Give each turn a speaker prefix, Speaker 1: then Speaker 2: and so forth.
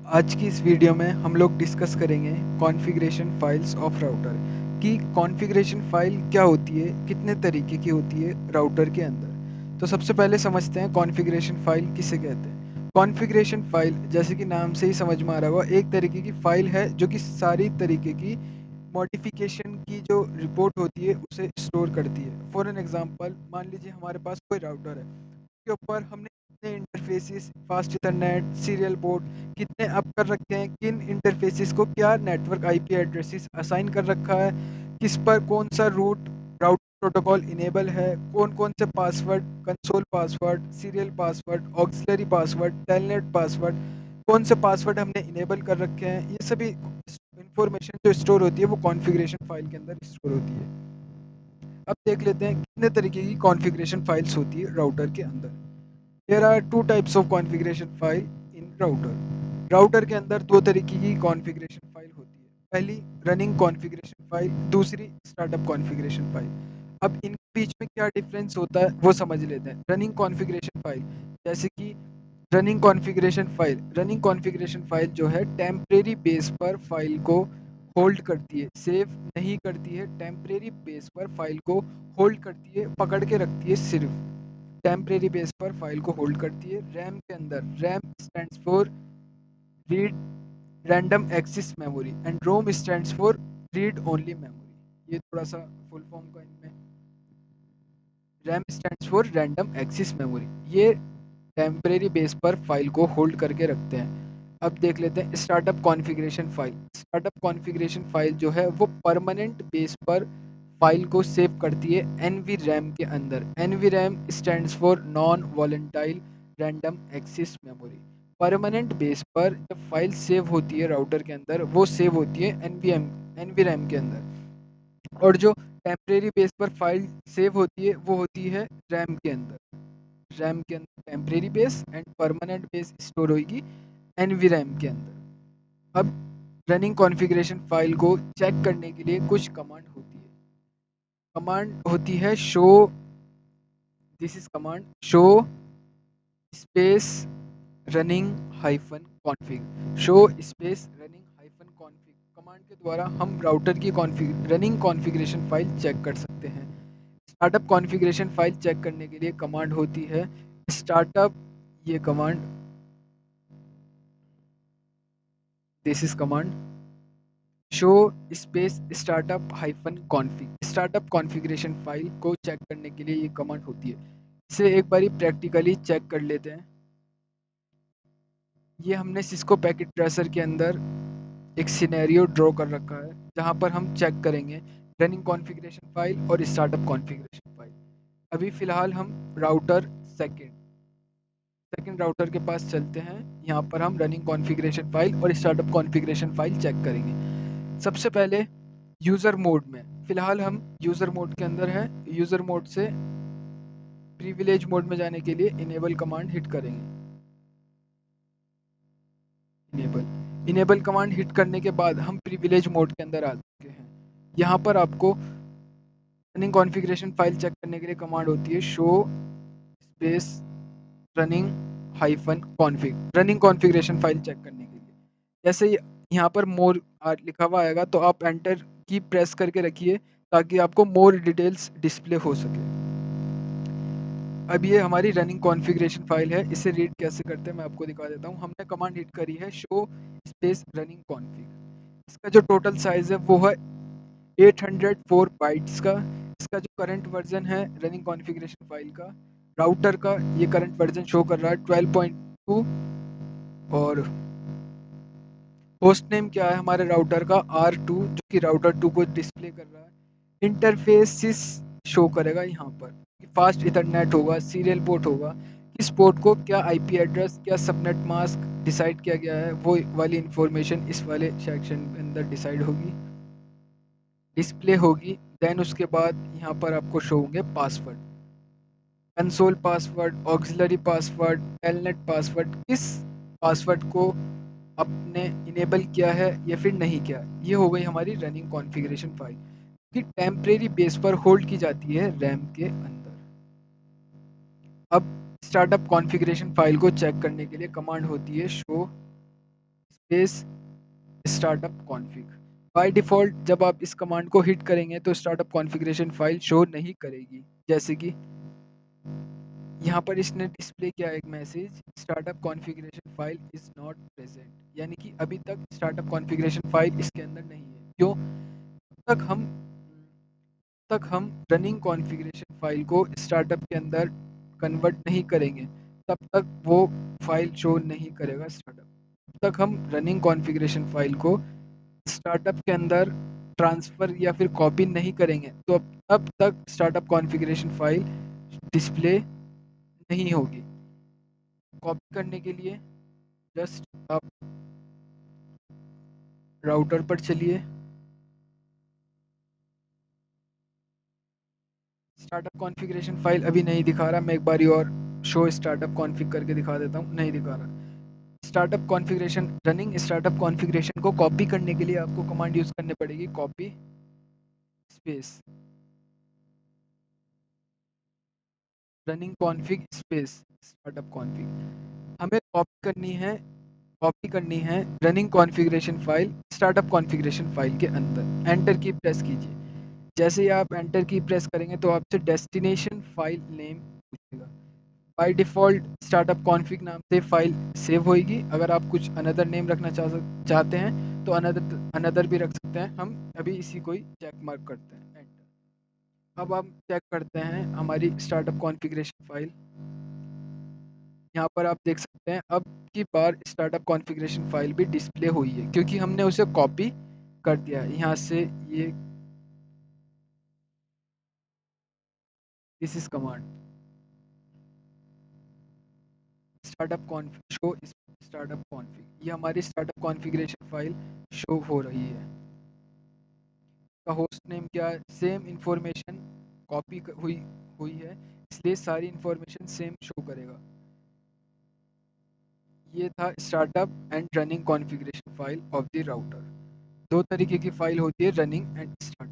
Speaker 1: आज की इस वीडियो में हम लोग डिस्कस करेंगे कॉन्फ़िगरेशन फाइल्स ऑफ राउटर कि कॉन्फ़िगरेशन फाइल क्या होती है, कितने तरीके की होती है राउटर के अंदर। तो सबसे पहले समझते हैं कॉन्फ़िगरेशन फाइल किसे कहते हैं। कॉन्फ़िगरेशन फाइल जैसे कि नाम से ही समझ में आ रहा होगा, एक तरीके की फाइल है जो कि सारी तरीके की मॉडिफिकेशन की जो रिपोर्ट होती है उसे स्टोर करती है। फॉर एन एग्जांपल, मान लीजिए हमारे पास कोई राउटर है के ऊपर हमने कितने interfaces, fast Ethernet, serial port कितने अप कर रखे हैं, किन इंटरफेसेस को क्या नेटवर्क आईपी एड्रेसेस असाइन कर रखा है, किस पर कौन सा रूट राउट प्रोटोकॉल इनेबल है, कौन कौन से password, console password, serial password, auxiliary password, telnet password, कौन से पासवर्ड हमने इनेबल कर रखे हैं, ये सभी इंफॉर्मेशन जो स्टोर होती है वो कॉन्फ़िगरेशन फाइल के अंदर स्टोर होती है। अब देख लेते हैं कितने तरीके की कॉन्फ़िगरेशन फाइल्स होती है राउटर के अंदर। There are two types of configuration file in router. Router के अंदर दो तरीके की कॉन्फ़िगरेशन फाइल होती है। पहली रनिंग कॉन्फ़िगरेशन फाइल, दूसरी स्टार्टअप कॉन्फ़िगरेशन फाइल। अब इन बीच में क्या डिफरेंस होता है वो समझ लेते हैं। रनिंग कॉन्फ़िगरेशन फाइल जैसे कि रनिंग कॉन्फ़िगरेशन फाइल जो है टेम्परेरी बेस पर फाइल को होल्ड करती है, सेव नहीं करती है, टेम्परेरी बेस पर फाइल को होल्ड करती है, पकड़ के रखती है सिर्फ। टेम्परेरी बेस पर फाइल को होल्ड करती है। रैम के अंदर RAM stands for read random access memory and ROM stands for read only memory. ये थोड़ा सा फुल फॉर्म का इनमें, RAM stands for random access memory, ये टेम्परेरी बेस पर फाइल को होल्ड करके रखते हैं। अब देख लेते हैं startup configuration file. Startup configuration file जो है वो परमानेंट बेस पर फाइल को सेव करती है एनवी रैम के अंदर। NV RAM stands for non volatile random access memory. Permanent base पर जब फाइल सेव होती है राउटर के अंदर, वो सेव होती है एनवी रैम के अंदर। और जो टेम्परेरी बेस पर फाइल सेव होती है वो होती है रैम के अंदर। रैम के अंदर temporary base and permanent base store होगी एनवी रैम के अंदर। अब रनिंग कॉन्फ़िगरेशन फाइल को चेक करने के लिए कुछ कमांड होती है। कमांड होती है show, this is command show space running hyphen config. Show space running hyphen config command के द्वारा हम राउटर की रनिंग कॉन्फ़िगरेशन फाइल चेक कर सकते हैं। स्टार्टअप कॉन्फ़िगरेशन फाइल चेक करने के लिए कमांड होती है स्टार्टअप, ये command, this is command show space startup hyphen config. Startup configuration file को चेक करने के लिए ये कमांड होती है। इसे एक बारी प्रैक्टिकली चेक कर लेते हैं। ये हमने सिस्को पैकेट ट्रेसर के अंदर एक सिनेरियो ड्रॉ कर रखा है जहाँ पर हम चेक करेंगे रनिंग कॉन्फ़िगरेशन फाइल और स्टार्टअप कॉन्फ़िगरेशन फाइल। अभी फ़िलहाल हम राउटर सेकंड सेकंड राउटर के पास चलते हैं। यहाँ पर हम रनिंग कॉन्फ़िगरेशन फाइल और स्टार्टअप कॉन्फ़िगरेशन फाइल चेक करेंगे। सबसे पहले यूज़र मोड में, फ़िलहाल हम यूज़र मोड के अंदर हैं। यूज़र मोड से प्रिविलेज मोड में जाने के लिए इनेबल कमांड हिट करेंगे। इनेबल कमांड हिट करने के बाद हम प्रिविलेज मोड के अंदर आ चुके हैं। यहाँ पर आपको रनिंग कॉन्फ़िगरेशन फाइल चेक करने के लिए कमांड होती है show space running hyphen config, running configuration file check करने के लिए। जैसे ही यहाँ पर मोर लिखा हुआ आएगा तो आप एंटर की प्रेस करके रखिए ताकि आपको मोर डिटेल्स डिस्प्ले हो सके। अब ये हमारी रनिंग कॉन्फ़िगरेशन फाइल है, इसे रीड कैसे करते हैं मैं आपको दिखा देता हूँ। हमने कमांड हिट करी है शो स्पेस रनिंग कॉन्फिग। इसका जो टोटल साइज़ है वो है 804 बाइट्स का। इसका जो करंट वर्ज़न है रनिंग कॉन्फ़िगरेशन फाइल का, राउटर का ये करंट वर्ज़न शो कर रहा है 12.2। और होस्ट नेम क्या है हमारे राउटर का R2, जो कि राउटर 2 को डिस्प्ले कर रहा है। इंटरफेसिस शो करेगा यहाँ पर, फास्ट इथरनेट होगा, सीरियल पोर्ट होगा, किस पोर्ट को क्या आईपी एड्रेस, क्या सबनेट मास्क डिसाइड किया गया है, वो वाली इंफॉर्मेशन इस वाले सेक्शन के अंदर डिसाइड होगी, डिस्प्ले होगी। देन उसके बाद यहाँ पर आपको शो होंगे password, console password, auxiliary password, telnet password, किस पासवर्ड को आपने इनेबल किया है या फिर नहीं किया। ये हो गई हमारी रनिंग कॉन्फ़िगरेशन फाइल कि टेम्परेरी बेस पर होल्ड की जाती है रैम के अंदर। अब स्टार्टअप कॉन्फ़िगरेशन फाइल को चेक करने के लिए कमांड होती है show space startup config. By default जब आप इस कमांड को हिट करेंगे तो स्टार्टअप कॉन्फ़िगरेशन फ़ाइल शो नहीं करेगी। जैसे कि यहाँ पर इसने डिस्प्ले किया एक message, startup configuration file is not present, यानी कि अभी तक स्टार्टअप कॉन्फ़िगरेशन फ़ाइल इसके अंदर नहीं है। क्यों? तक हम रनिंग कॉन्फ़िगरेशन फ़ाइल को स्टार्टअप के अंदर कन्वर्ट नहीं करेंगे, तब तक वो फ़ाइल शो नहीं करेगा स्टार्टअप। तब तक हम रनिंग कॉन्फ़िगरेशन फ़ाइल को स्टार्टअप के अंदर ट्रांसफ़र या फिर कॉपी नहीं करेंगे, तो अब तक स्टार्टअप कॉन्फ़िगरेशन फ़ाइल डिस्प्ले नहीं होगी। कॉपी करने के लिए जस्ट आप राउटर पर चलिए, स्टार्टअप कॉन्फ़िगरेशन फ़ाइल अभी नहीं दिखा रहा, मैं एक बारी और शो स्टार्टअप कॉन्फ़िग करके दिखा देता हूँ, नहीं दिखा रहा। Startup configuration running startup configuration को कॉपी करने के लिए आपको कमांड यूज़ करनी पड़ेगी, copy space running config space startup config. हमें कॉपी करनी है running configuration file startup configuration file के अंदर। एंटर की प्रेस कीजिए। जैसे ही आप एंटर की प्रेस करेंगे तो आपसे डेस्टिनेशन फ़ाइल नेम पूछेगा। बाय डिफ़ॉल्ट स्टार्टअप कॉन्फ़िग नाम से फ़ाइल सेव होएगी। अगर आप कुछ अनदर नेम रखना चाहते हैं तो अनदर भी रख सकते हैं। हम अभी इसी को ही चेक मार्क करते हैं, एंटर। अब हम चेक करते हैं हमारी स्टार्टअप कॉन्फ़िगरेशन फ़ाइल। यहाँ पर आप देख सकते हैं अब की बार स्टार्टअप कॉन्फ़िगरेशन फ़ाइल भी डिस्प्ले हुई है, क्योंकि हमने उसे कॉपी कर दिया है। यहाँ से ये this is command startup config show startup config, ये हमारी स्टार्टअप कॉन्फ़िगरेशन फ़ाइल शो हो रही है। का होस्ट नेम क्या है? सेम इन्फॉर्मेशन कॉपी हुई हुई है, इसलिए सारी इन्फॉर्मेशन सेम शो करेगा। ये था startup and running configuration file of the router. दो तरीके की फ़ाइल होती है, रनिंग एंड स्टार्टअप।